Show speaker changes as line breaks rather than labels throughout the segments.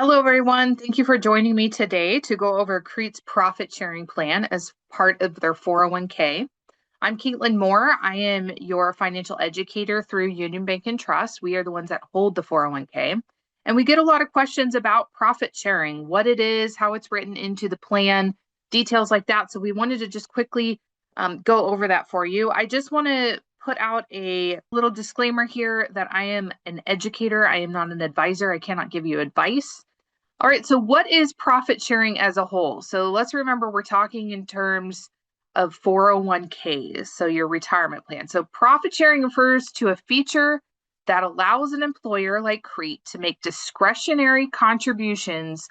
Hello, everyone. Thank you for joining me today to go over Crete's profit sharing plan as part of their 401k. I'm Caitlin Moore. I am your financial educator through Union Bank and Trust. We are the ones that hold the 401k. And we get a lot of questions about profit sharing, what it is, how it's written into the plan, details like that. So we wanted to just quickly go over that for you. I just want to put out a little disclaimer here that I am an educator. I am not an advisor. I cannot give you advice. All right, so what is profit sharing as a whole? So let's remember we're talking in terms of 401ks, so your retirement plan. So profit sharing refers to a feature that allows an employer like Crete to make discretionary contributions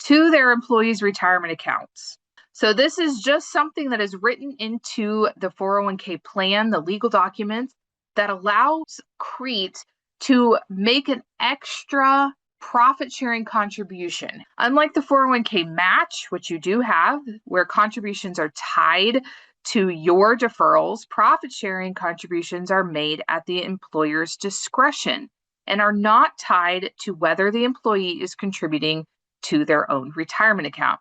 to their employees' retirement accounts. So this is just something that is written into the 401k plan, the legal documents, that allows Crete to make an extra profit sharing contribution. Unlike the 401k match, which you do have, where contributions are tied to your deferrals, profit sharing contributions are made at the employer's discretion and are not tied to whether the employee is contributing to their own retirement account.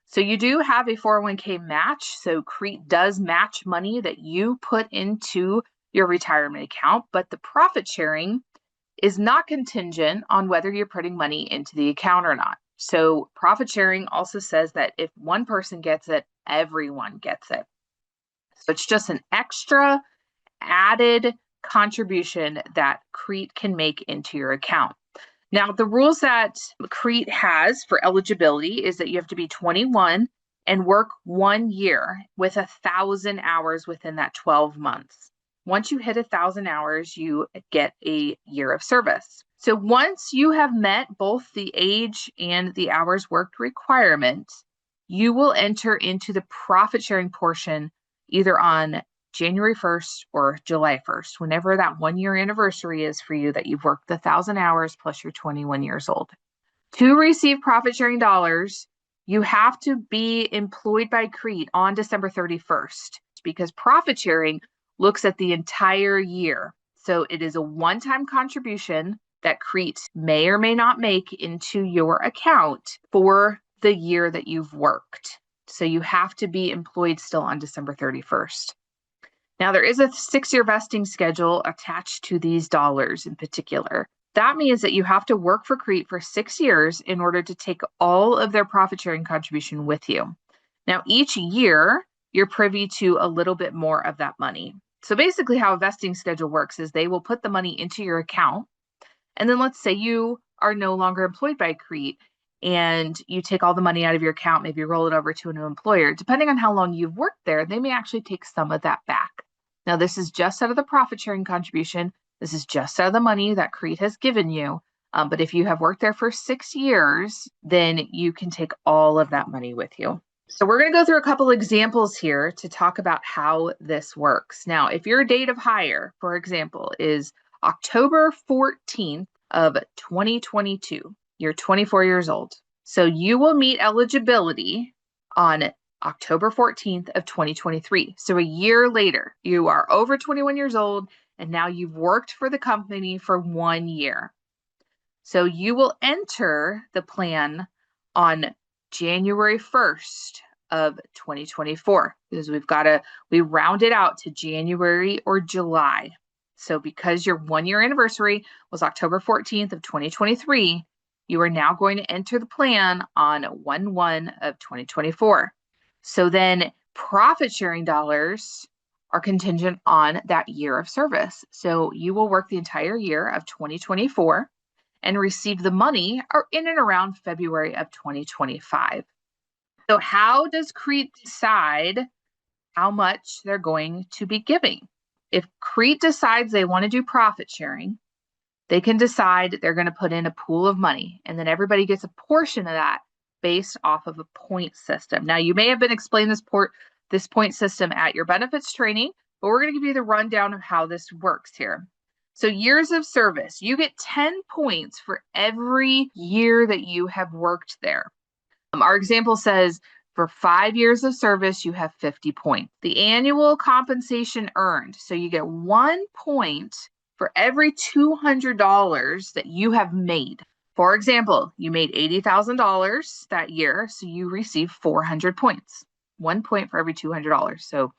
So you do have a 401k match. So Crete does match money that you put into your retirement account, but the profit sharing is not contingent on whether you're putting money into the account or not. So profit sharing also says that if one person gets it, everyone gets it. So it's just an extra added contribution that Crete can make into your account. Now, the rules that Crete has for eligibility is that you have to be 21 and work 1 year with 1,000 hours within that 12 months. Once you hit 1,000 hours, you get a year of service. So once you have met both the age and the hours worked requirement, you will enter into the profit sharing portion either on January 1st or July 1st, whenever that 1 year anniversary is for you that you've worked the 1,000 hours plus you're 21 years old. To receive profit sharing dollars, you have to be employed by Crete on December 31st because profit sharing looks at the entire year. So it is a one-time contribution that Crete may or may not make into your account for the year that you've worked. So you have to be employed still on December 31st. Now, there is a 6-year vesting schedule attached to these dollars in particular. That means that you have to work for Crete for 6 years in order to take all of their profit sharing contribution with you. Now, each year, you're privy to a little bit more of that money. So basically how a vesting schedule works is they will put the money into your account. And then let's say you are no longer employed by Crete and you take all the money out of your account, maybe roll it over to a new employer. Depending on how long you've worked there, they may actually take some of that back. Now, this is just out of the profit sharing contribution. This is just out of the money that Crete has given you. But if you have worked there for 6 years, then you can take all of that money with you. So we're going to go through a couple examples here to talk about how this works. Now, if your date of hire, for example, is October 14th of 2022, you're 24 years old. So you will meet eligibility on October 14th of 2023. So a year later, you are over 21 years old, and now you've worked for the company for 1 year. So you will enter the plan on January 1st of 2024 because we round it out to January or July. So because your 1 year anniversary was October 14th of 2023, you are now going to enter the plan on 1/1 of 2024. So then profit sharing dollars are contingent on that year of service. So you will work the entire year of 2024 and receive the money in and around February of 2025. So how does Crete decide how much they're going to be giving? If Crete decides they want to do profit sharing, they can decide they're going to put in a pool of money, and then everybody gets a portion of that based off of a point system. Now, you may have been explained this point system at your benefits training, but we're going to give you the rundown of how this works here. So years of service, you get 10 points for every year that you have worked there. Our example says for 5 years of service, you have 50 points. The annual compensation earned, so you get 1 point for every $200 that you have made. For example, you made $80,000 that year, so you receive 400 points. 1 point for every $200. So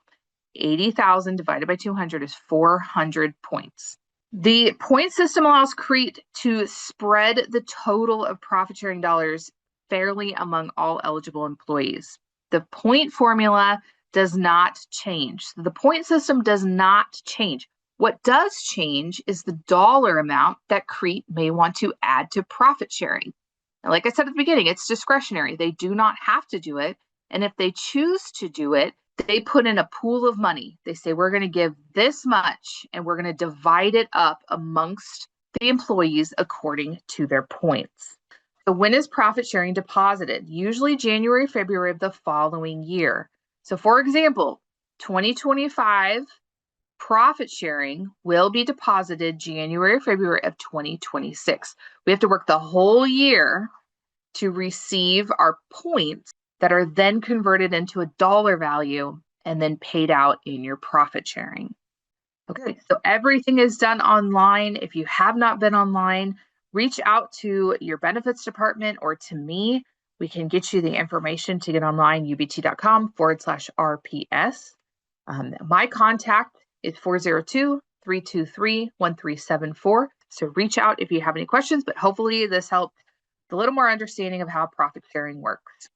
80,000 divided by 200 is 400 points. The point system allows Crete to spread the total of profit sharing dollars fairly among all eligible employees. The point formula does not change. The point system does not change. What does change is the dollar amount that Crete may want to add to profit sharing. And like I said at the beginning, it's discretionary. They do not have to do it. And if they choose to do it, they put in a pool of money. They say, we're going to give this much and we're going to divide it up amongst the employees according to their points. So when is profit sharing deposited? Usually January, February of the following year. So for example, 2025 profit sharing will be deposited January, February of 2026. We have to work the whole year to receive our points that are then converted into a dollar value and then paid out in your profit sharing. Okay, so everything is done online. If you have not been online, reach out to your benefits department or to me. We can get you the information to get online, ubt.com/RPS. My contact is 402-323-1374. So reach out if you have any questions, but hopefully this helped a little more understanding of how profit sharing works.